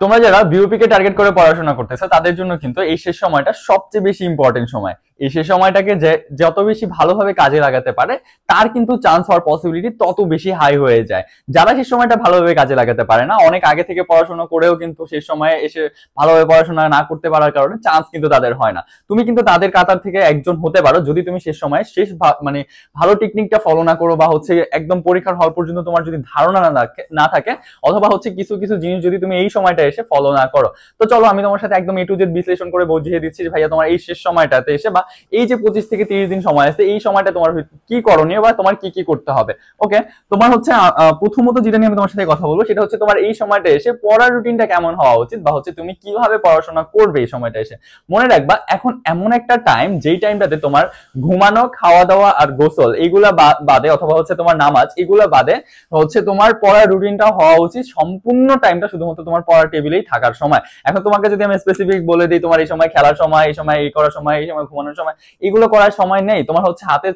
তোমরা যারা বিওপি কে টার্গেট করে পড়াশোনা করতেছো তাদের জন্য কিন্তু এই শেষ সময়টা সবচেয়ে বেশি ইম্পর্টেন্ট সময়। এই শেষ সময়টাকে যে যত বেশি ভালোভাবে কাজে লাগাতে পারে তার কিন্তু চান্স হওয়ার পসিবিলিটি তত বেশি হাই হয়ে যায়। যারা শেষ সময়টা ভালোভাবে কাজে লাগাতে পারে না, অনেক আগে থেকে পড়াশোনা করেও কিন্তু শেষ সময়ে এসে ভালোভাবে পড়াশোনা না করতে পারার কারণে চান্স কিন্তু তাদের হয় না। তুমি কিন্তু তাদের কাতার থেকে একজন হতে পারো যদি তুমি শেষ সময়ে মানে ভালো টেকনিকটা ফলো না করো, বা হচ্ছে একদম পরীক্ষার হল পর্যন্ত তোমার যদি ধারণা না থাকে, অথবা হচ্ছে কিছু কিছু জিনিস যদি তুমি এই সময়টা এসে ফলো না করো। তো চলো আমি তোমার সাথে একদম A to Z বিশ্লেষণ করে বুঝিয়ে দিচ্ছি যে ভাইয়া তোমার এই শেষ সময়টাতে এসে, বা এই যে 25 থেকে 30 দিন সময় আছে, এই সময়টা তোমার কি করণীয় বা তোমার কি কি করতে হবে। ওকে, তোমার হচ্ছে প্রথমত যেটা নিয়ে আমি তোমার সাথে কথা বলবো সেটা হচ্ছে তোমার এই সময়টা এসে পড়ার রুটিনটা কেমন হওয়া উচিত, বা হচ্ছে তুমি কিভাবে পড়াশোনা করবে এই সময়টা এসে। মনে রাখবা এখন এমন একটা টাইম যেই টাইমটাতে তোমার ঘুমানো, খাওয়া দাওয়া আর গোসল এইগুলা বাদে, অথবা হচ্ছে তোমার নামাজ এগুলা বাদে হচ্ছে তোমার পড়ার রুটিনটা হওয়া উচিত সম্পূর্ণ টাইমটা শুধুমাত্র তোমার পড়ার টেবিলেই থাকার সময়। এখন তোমাকে যদি আমি স্পেসিফিক বলে দিই তোমার এই সময় খেলার সময়, এই সময় এই করার সময়, এই সময় ঘুমানোর সময়, এগুলো করার সময় নেই। তোমার হচ্ছে হাতে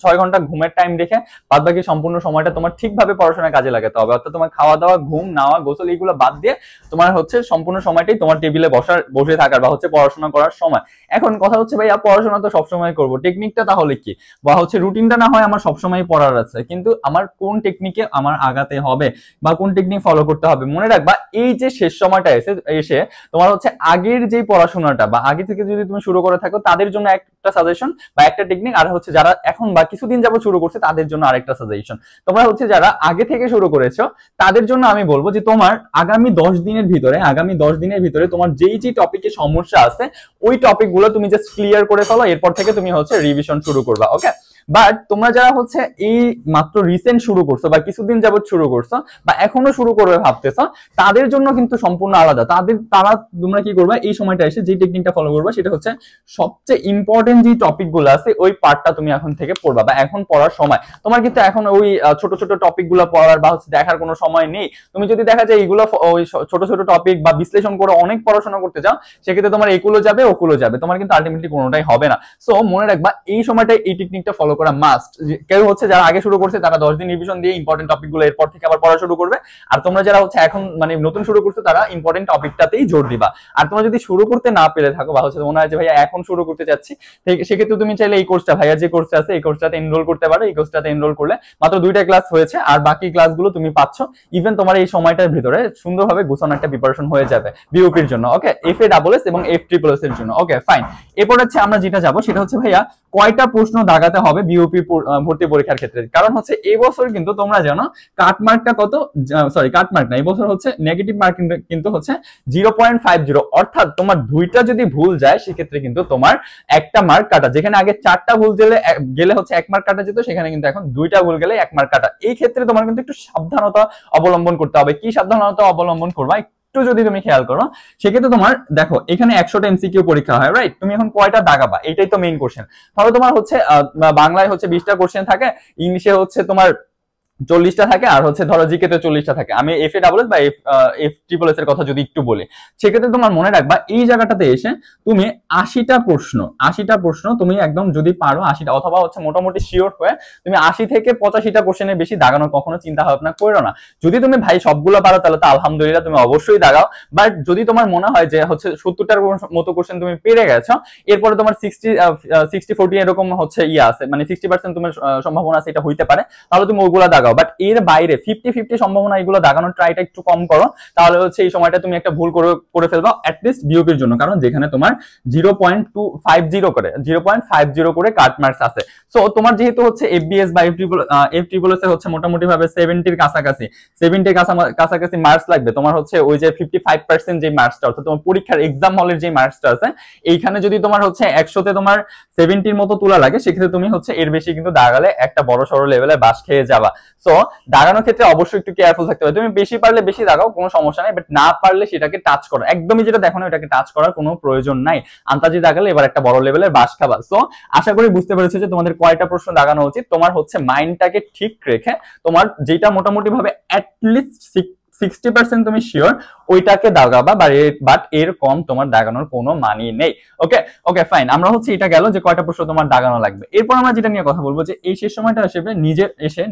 6 ঘন্টা ঘুমের টাইম রেখে বাদ বাকি সম্পূর্ণ সময়টা তোমার ঠিকভাবে পড়াশোনায় কাজে লাগাতে হবে। অর্থাৎ তোমার খাওয়া দাওয়া, ঘুম, নাওয়া, গোসল এগুলো বাদ দিয়ে তোমার হচ্ছে সম্পূর্ণ সময়টাই তোমার টেবিলে বসে থাকার বা হচ্ছে পড়াশোনা করার সময়। এখন কথা হচ্ছে ভাইয়া পড়াশোনা তো সবসময় করবো, টেকনিকটা তাহলে কি, বা হচ্ছে রুটিনটা না হয় আমার সবসময় পড়ার আছে, কিন্তু আমার কোন টেকনিকে আমার আগাতে হবে বা কোন টেকনিক ফলো করতে হবে। মনে রাখবা এই যে শেষ সময়টা এসে তোমার হচ্ছে আগের যে পড়াশোনাটা বা আগে থেকে যদি তুমি শুরু করে থাকো তাদের জন্য একটা সাজেশন বা একটা টেকনিক, আর হচ্ছে যারা এখন বা কিছুদিন যাবত শুরু করছে তাদের জন্য আরেকটা সাজেশন। তোমরা হচ্ছে যারা আগে থেকে শুরু করেছো তাদের জন্য আমি বলবো যে তোমার আগামী 10 দিনের ভিতরে তোমার যেই যে টপিকে সমস্যা আছে ওই টপিক গুলো তুমি জাস্ট ক্লিয়ার করে ফেলো, এরপর থেকে তুমি হচ্ছে রিভিশন শুরু করবা। ওকে, বাট তোমরা যারা হচ্ছে এই মাত্র রিসেন্ট শুরু করছো বা কিছুদিন যাবত শুরু করছো বা এখনো শুরু করবে ভাবতেছো, তাদের জন্য কিন্তু সম্পূর্ণ আলাদা। তোমরা কি করবে এই সময়টা এসে যে টেকনিকটা ফলো করবে সেটা হচ্ছে সবচেয়ে ইম্পর্টেন্ট যে টপিক গুলো আছে ওই পার্টটা তুমি এখন থেকে পড়বা, বা এখন পড়ার সময়। তোমার কিন্তু এখন ওই ছোট ছোট টপিক গুলো পড়ার বা হচ্ছে দেখার কোনো সময় নেই। তুমি যদি দেখা যায় এইগুলো ওই ছোট ছোট টপিক বা বিশ্লেষণ করে অনেক পড়াশোনা করতে চাও, সেক্ষেত্রে তোমার এগুলো যাবে ওগুলো যাবে, তোমার কিন্তু আলটিমেটলি কোনোটাই হবে না। সো মনে রাখবা এই সময়টা এই টেকনিকটা ফলো করা মাস্ট। কেউ হচ্ছে যারা আগে শুরু করছে তারা 10 দিন রিভিশন দিয়ে ইম্পর্টেন্ট টপিক গুলো এরপর থেকে আবার পড়া শুরু করবে, আর তোমরা যারা হচ্ছে এখন মানে নতুন শুরু করছো তারা ইম্পর্টেন্ট টপিকটাতেই জোর দিবা। আর তোমরা যদি শুরু করতে না পেরে থাকো বা হচ্ছে মনে হয় যে ভাইয়া এখন শুরু করতে চাচ্ছি, সেক্ষেত্রে তুমি চাইলে এই কোর্সটা, ভাইয়া যে কোর্সটা আছে এই কোর্সটাতে এনরোল করতে পারো। এই কোর্সটাতে এনরোল করলে মাত্র 2টা ক্লাস হয়েছে আর বাকি ক্লাসগুলো তুমি পাচ্ছ। ইভেন তোমার এই সময়টার ভিতরে সুন্দরভাবে গোছানো একটা প্রিপারেশন হয়ে যাবে বিওপির জন্য। ওকে, FASS এবং FSSS এর জন্য। ওকে ফাইন, এরপর হচ্ছে আমরা যেটা যাবো সেটা হচ্ছে ভাইয়া কয়টা প্রশ্ন দাগাতে হবে বিওপি ভর্তি পরীক্ষার ক্ষেত্রে। কারণ হচ্ছে এই বছর কিন্তু তোমরা জানো কাটমার্কটা কত, সরি কাটমার্ক না, এই বছর হচ্ছে নেগেটিভ মার্ক কিন্তু হচ্ছে 0.50। অর্থাৎ তোমার 2টা যদি ভুল যায় সেক্ষেত্রে কিন্তু তোমার একটা মার্ক কাটা। যেখানে আগে 4টা ভুল গেলে হচ্ছে 1 মার্ক কাটা যেত, সেখানে কিন্তু এখন 2টা ভুল গেলে 1 মার্ক কাটা। এই ক্ষেত্রে তোমার কিন্তু একটু সাবধানতা অবলম্বন করতে হবে। কি সাবধানতা অবলম্বন করবা একটু যদি তুমি খেয়াল করো, সেক্ষেত্রে তোমার দেখো এখানে 100টা MCQ পরীক্ষা হয়, রাইট? তুমি এখন কয়টা দাগাবা এটাই তো মেইন কোশ্চেন। তাহলে তোমার হচ্ছে বাংলায় হচ্ছে 20টা কোশ্চেন থাকে, ইংলিশে হচ্ছে তোমার 40টা থাকে, আর হচ্ছে ধরো জিকে তে 40টা থাকে। আমি FASS বা FSSS এর কথা যদি একটু বলি, সেক্ষেত্রে তোমার মনে রাখবা এই জায়গাটাতে এসে তুমি 80টা প্রশ্ন তুমি একদম যদি পারো 80টা, অথবা হচ্ছে মোটামুটি শিওর হয়ে তুমি 80 থেকে 85টা কোশ্চেনের বেশি দাগানোর কখনো চিন্তা ভাবনা করো না। যদি তুমি ভাই সবগুলো পারো তাহলে তো আলহামদুলিল্লাহ, তুমি অবশ্যই দাগাও। বাট যদি তোমার মনে হয় যে হচ্ছে 70টার মতো কোশ্চেন তুমি পেরে গেছো, এরপরে তোমার 60-40 এরকম হচ্ছে আছে, মানে 60% তোমার সম্ভাবনা আছে এটা হইতে পারে, তাহলে তুমি ওইগুলো দাগাও। বাট এর বাইরে 50-50 সম্ভাবনা এগুলো দাগানোর ট্রাইটা একটু কম করো, তাহলে হচ্ছে এই সময়টা তুমি একটা ভুল করে ফেলবা অ্যাটলিস্ট বিওপির জন্য। কারণ যেখানে তোমার 0.50 করে কাট মার্কস আছে। সো তোমার যেহেতু হচ্ছে FBS বা FSSS হচ্ছে মোটামুটি ভাবে 70-র কাছাকাছি মার্কস লাগবে, তোমার হচ্ছে ওই যে 55% যে মার্কসটা, অর্থাৎ তোমার পরীক্ষার এক্সাম হলের যে মার্কসটা আছে, এইখানে যদি তোমার হচ্ছে 100তে তোমার 70-র মতো তোলা লাগে, সেক্ষেত্রে তুমি হচ্ছে এর বেশি কিন্তু দাগালে একটা বড় সড়ো লেভেলে বাস খেয়ে যাবা। সো দাগানোর ক্ষেত্রে অবশ্যই একটু কেয়ারফুল থাকতে হবে। তুমি বেশি পারলে বেশি দাগাও, কোনো সমস্যা নাই, বাট না পারলে সেটাকে টাচ করো, একদমই যেটা দেখো না ওটাকে টাচ করার কোনো প্রয়োজন নাই। আন্তাজি দাগালে এবার একটা বড় লেভেলের বাস খাবা। সো আশা করি বুঝতে পেরেছো যে তোমাদের কয়টা প্রশ্ন দাগানো উচিত। তোমার হচ্ছে মাইন্ডটাকে ঠিক রেখে তোমার যেটা মোটামুটি ভাবে অ্যাটলিস্ট 60% তুমি শিওর ওইটাকে দাগাবা, বাট এর কম তোমার দাগানোর কোনো মানি নেই। ওকে ওকে ফাইন, আমরা হচ্ছে এটা গেল যে কয়টা প্রশ্ন তোমার দাগানো লাগবে। এরপর আমরা যেটা নিয়ে কথা বলবো যে এই শেষ সময়টা হিসেবে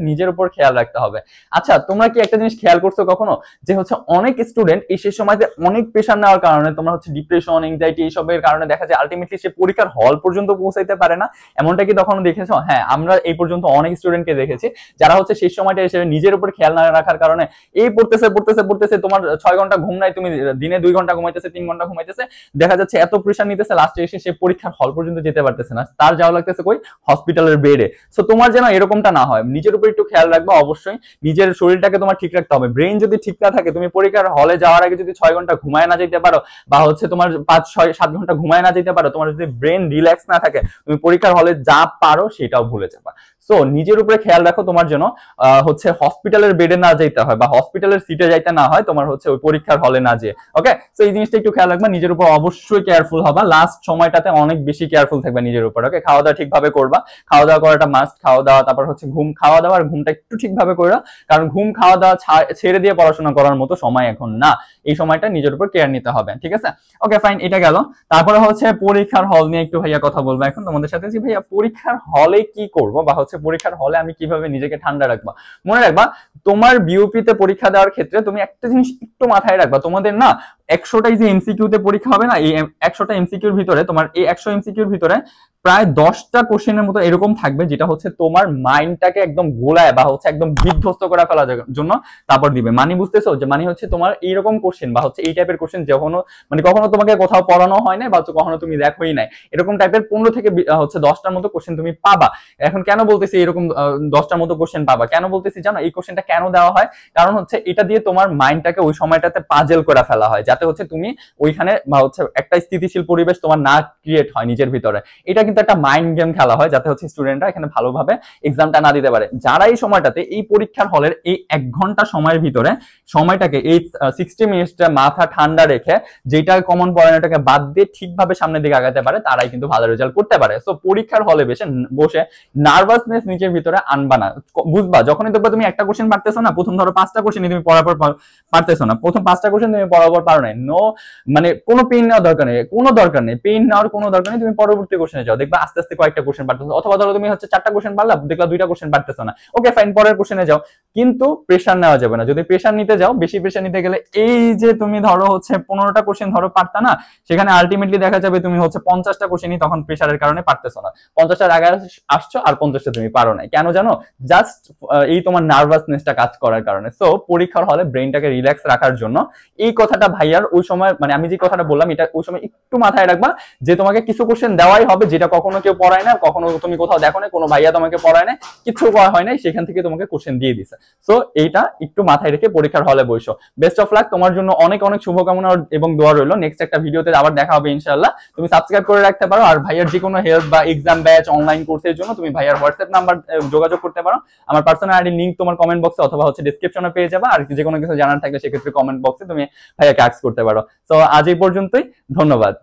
নিজের উপর খেয়াল রাখতে হবে। আচ্ছা তোমরা কি একটা জিনিস খেয়াল করছো কখনো যে হচ্ছে অনেক স্টুডেন্ট এই শেষ সময়তে অনেক প্রেশার নেওয়ার কারণে তোমার হচ্ছে ডিপ্রেশন, এনজাইটি এইসবের কারণে দেখা যায় আলটিমেটলি সে পরীক্ষার হল পর্যন্ত পৌঁছাইতে পারে না? এমনটা কি তখন দেখেছো? হ্যাঁ, আমরা এই পর্যন্ত অনেক স্টুডেন্টকে দেখেছি যারা হচ্ছে শেষ সময়টা হিসেবে নিজের উপর খেয়াল না রাখার কারণে এই পড়তেছে তোমার 6 ঘন্টা ঘুম নাই, তুমি দিনে 2 ঘন্টা ঘুমাইতেছে, 3 ঘন্টা ঘুমাইতেছে, দেখা যাচ্ছে এত প্রেশার নিতেছে, লাস্টে এসে সে পরীক্ষার হল পর্যন্ত যেতে পারতেছে না, তার যাওয়া লাগতেছে কই? হসপিটালের বেডে। সো তোমার যেন এরকমটা না হয়, নিজের উপর একটু খেয়াল রাখবা। অবশ্যই নিজের শরীরটাকে তোমার ঠিক রাখতে হবে। ব্রেইন যদি ঠিক না থাকে, তুমি পরীক্ষার হলে যাওয়ার আগে যদি 6 ঘন্টা ঘুমায় না যেতে পারো, বা হচ্ছে তোমার 5-6-7 ঘন্টা ঘুমায় না যেতে পারো, তোমার যদি ব্রেন রিল্যাক্স না থাকে, তুমি পরীক্ষার হলে যা পারো সেটাও ভুলে যাবা। সো নিজের উপরে খেয়াল রাখো, তোমার জন্য হচ্ছে হসপিটালের বেডে না যেতে হয় বা হসপিটালের সিটে যাইতে না হয়, তোমার হচ্ছে ওই পরীক্ষার হলে না যেয়ে। ওকে, সো এই জিনিসটা একটু খেয়াল রাখবা, নিজের উপর অবশ্যই কেয়ারফুল হবা। লাস্ট সময়টাতে অনেক বেশি কেয়ারফুল থাকবে নিজের উপর। ওকে, খাওয়া দাওয়া ঠিকভাবে করবা, খাওয়া দাওয়া করাটা মাস্ট। খাওয়া দাওয়া, তারপর হচ্ছে ঘুম, খাওয়া দাওয়া আর ঘুমটা একটু ঠিকভাবে করো, কারণ ঘুম খাওয়া দাওয়া ছেড়ে দিয়ে পড়াশোনা করার মতো সময় এখন না। এই সময়টা নিজের উপর কেয়ার নিতে হবে, ঠিক আছে? ওকে ফাইন, এটা গেল। তারপরে হচ্ছে পরীক্ষার হল নিয়ে একটু ভাইয়া কথা বলবো এখন তোমাদের সাথে, যে ভাইয়া পরীক্ষার হলে কি করবো, বা হচ্ছে পরীক্ষার হলে আমি কিভাবে নিজেকে ঠান্ডা রাখবো। মনে রাখবা, তোমার বিউপি তে পরীক্ষা দেওয়ার ক্ষেত্রে তুমি একটা জিনিস একটু মাথায় রাখবা, তোমাদের না 100টাই যে এমসিকিউ তে পরীক্ষা হবে না, এই 100টা এমসিকিউর ভিতরে তোমার এই 100 এমসিকিউর ভিতরে প্রায় 10টা কোশ্চেনের মতো এরকম থাকবে যেটা হচ্ছে তোমার মাইন্ডটাকে একদম গোলায় বা হচ্ছে একদম বিধ্বস্ত করে ফেলার জন্য তারপর দিবে। মানে বুঝতেছো, যে মানে হচ্ছে তোমার এইরকম কোশ্চেন বা হচ্ছে এই টাইপের কোশ্চেন যখনও মানে কখনো তোমাকে কোথাও পড়ানো হয় না বা কখনো তুমি দেখোই নাই, এরকম টাইপের 15 থেকে হচ্ছে 10টার মতো কোশ্চেন তুমি পাবা। এখন কেন বলতেছি এরকম 10টার মতো কোশ্চেন পাবা, কেন বলতেছি জানো? এই কোশ্চেনটা কেন দেওয়া হয়, কারণ হচ্ছে এটা দিয়ে তোমার মাইন্ডটাকে ওই সময়টাতে পাজেল করে ফেলা হয়, যাতে হচ্ছে তুমি ওইখানে বা হচ্ছে একটা স্থিতিশীল পরিবেশ তোমার না ক্রিয়েট হয় নিজের ভিতরে। এটা কিন্তু একটা মাইন্ড গেম খেলা হয়, যাতে হচ্ছে স্টুডেন্টরা এখানে ভালোভাবে এক্সামটা না দিতে পারে। যারা এই সময়টাতে এই পরীক্ষার হলের এই 1 ঘন্টা সময়ের ভিতরে সময়টাকে এই 60 মিনিটটা মাথা ঠান্ডা রেখে যেটা কমন পড়ানোটাকে বাদ দিয়ে ঠিকভাবে সামনের দিকে আগাতে পারে, তারাই কিন্তু ভালো রেজাল্ট করতে পারে। সো পরীক্ষার হলে বসে নার্ভাসনেস নিজের ভিতরে আনবা না। বুঝবা, যখনই দেখবা তুমি একটা কোশ্চেন পারতেছো না, প্রথম ধরো 5টা কোশ্চেনই তুমি পড়ার পর পারতেছো না, প্রথম 5টা কোশ্চেন তুমি পড়ার পারো না, নো মানে কোনো পেইন নেওয়ার দরকার নেই, পেইন নেওয়ার কোনো দরকার নেই। তুমি পরবর্তী কোশ্চেনে যাও, দেখবা আস্তে আস্তে কয়েকটা কোশ্চেন পারতেছো। অথবা ধরো তুমি হচ্ছে 4টা কোশ্চেন পারলা, দেখলা 2টা কোশ্চেন পারতেছো না, ওকে ফাইন, পরের কোশ্চেনে যাও। কিন্তু প্রেশার নেওয়া যাবে না। যদি প্রেশার নিতে যাও, বেশি প্রেশার নিতে গেলে এই যে তুমি ধরো হচ্ছে 15টা কোশ্চেন ধরো পারতা না, সেখানে আলটিমেটলি দেখা যাবে তুমি হচ্ছে 50টা কোশ্চেনই তখন প্রেশারের কারণে পারতেছো না। 50টার আগে আসছো আর 50টা তুমি পারো না, কেন জানো? জাস্ট এই তোমার নার্ভাসনেসটা কাজ করার কারণে। সো পরীক্ষার হলে ব্রেইনটাকে রিল্যাক্স রাখার জন্য এই কথাটা ভাইয়ার ওই সময় মানে আমি যে কথাটা বললাম এটা ওই সময় একটু মাথায় রাখবা, যে তোমাকে কিছু কোশ্চেন দেওয়াই হবে যেটা কখনো কেউ পড়ায় না, কখনো তুমি কোথাও দেখো না, কোনো ভাইয়া তোমাকে পড়ায় না, কিছু করা হয় না, সেখান থেকে তোমাকে কোশ্চেন দিয়ে দিছে। সো এইটা একটু মাথায় রেখে পরীক্ষার হলে বসো। বেস্ট অফ লাক, তোমার জন্য অনেক অনেক শুভকামনা এবং দোয়া রইলো। নেক্সট একটা ভিডিওতে আবার দেখা হবে ইনশাআল্লাহ। তুমি সাবস্ক্রাইব করে রাখতে পারো, আর ভাইয়ার যে কোনো হেল্প বা এক্সাম ব্যাচ, অনলাইন কোর্সের জন্য তুমি ভাইয়ার হোয়াটসঅ্যাপ নাম্বার যোগাযোগ করতে পারো। আমার পার্সোনাল আইডি লিংক তোমার কমেন্ট বক্সে অথবা হচ্ছে ডেসক্রিপশনে পেয়ে যাবে। আর যে কোনো কিছু জানার থাকলে সেক্ষেত্রে কমেন্ট বক্সে তুমি ভাইয়াকে আস্ক করতে পারো। সো আজ এই পর্যন্তই, ধন্যবাদ।